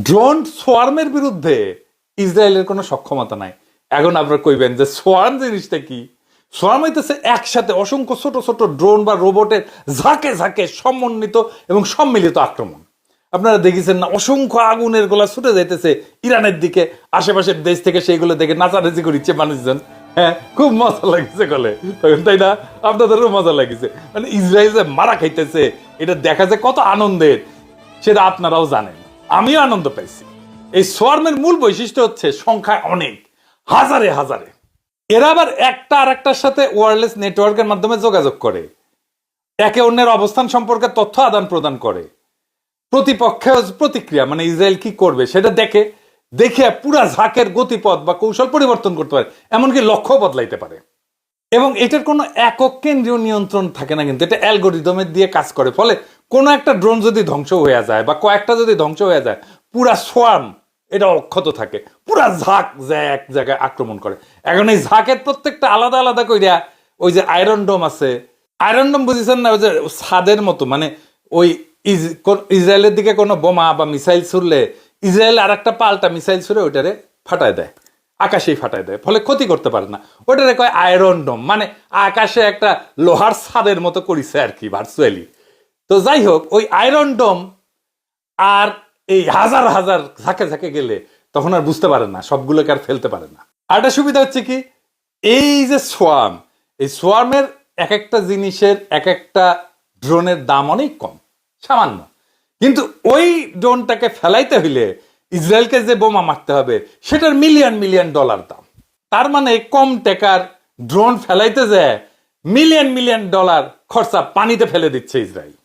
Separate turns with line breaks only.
Drone সোয়ার্মের বিরুদ্ধে ইসরায়েলের কোনো সক্ষমতা নাই। এখন আপনারা কইবেন যে সোয়ার্ম জিনিসটা কি? সোয়ার্ম হইতেছে একসাথে অসংখ্য ছোট ছোট ড্রোন বা রোবটের ঝাঁকে ঝাঁকে সমন্বিত এবং সম্মিলিত আক্রমণ। আপনারা দেখেছেন না, অসংখ্য আগুনের গোলা ছুটে যাইতেছে ইরানের দিকে, আশেপাশের দেশ থেকে সেইগুলো দেখে নাচানাচি করিচ্ছে মানুষজন। হ্যাঁ, খুব মজা লাগছে গলে, তাই না? আপনাদেরও মজা লাগছে। মানে ইসরায়েল যে মারা খাইতেছে এটা দেখা যায় কত আনন্দের, সেটা আপনারাও জানেন, আমিও আনন্দ পাইছি। এই সোয়ার্মের মূল বৈশিষ্ট্য হচ্ছে সংখ্যায় অনেক, হাজারে হাজারে। এরা আবার একটা আর একটার সাথে ওয়্যারলেস নেটওয়ার্কের মাধ্যমে যোগাযোগ করে, একে অন্যের অবস্থান সম্পর্কে তথ্য আদান প্রদান করে, প্রতিপক্ষের প্রতিক্রিয়া মানে ইসরায়েল কি করবে সেটা দেখে পুরা ঝাঁকের গতিপথ বা কৌশল পরিবর্তন করতে পারে, এমনকি লক্ষ্য বদলাইতে পারে। এবং এটার কোনো একক কেন্দ্রীয় নিয়ন্ত্রণ থাকে না, কিন্তু এটা অ্যালগোরিদমের দিয়ে কাজ করে। ফলে কোনো একটা ড্রোন যদি ধ্বংস হয়ে যায় বা কয়েকটা যদি ধ্বংস হয়ে যায়, পুরা সোয়ার্ম এটা অক্ষত থাকে, পুরা ঝাঁক যায় এক জায়গায় আক্রমণ করে। এখন এই ঝাঁকের প্রত্যেকটা আলাদা আলাদা কইরা, ওই যে আয়রন ডোম আছে, আয়রন ডোম বুঝেছেন না, ওই যে ছাদের মতো, মানে ওই ইসরায়েলের দিকে কোনো বোমা বা মিসাইল ছুড়লে ইসরায়েল আর একটা পাল্টা মিসাইল ছুড়ে ওইটারে ফাটায় দেয়, আকাশেই ফাটায় দেয়, ফলে ক্ষতি করতে পারে না। ওইটারে কয় আয়রন ডোম, মানে আকাশে একটা লোহার ছাদের মতো করিছে আর কি, ভার্চুয়ালি। তো যাই হোক, ওই আয়রন ডোম আর এই হাজার হাজার ঝাঁকে ঝাঁকে গেলে তখন আর বুঝতে পারে না, সবগুলোকে আর ফেলতে পারে না। আর একটা সুবিধা হচ্ছে কি, এই যে সোয়ার্ম, এই সোয়ার্মের এক একটা জিনিসের এক একটা ড্রোনের দাম অনেক কম, সামান্য। কিন্তু ওই ড্রোনটাকে ফেলাইতে হইলে ইসরায়েলকে যে বোমা মারতে হবে সেটার মিলিয়ন মিলিয়ন ডলার দাম। তার মানে কম টাকার ড্রোন ফেলাইতে যায় মিলিয়ন মিলিয়ন ডলার খরচা পানিতে ফেলে দিচ্ছে ইসরায়েল।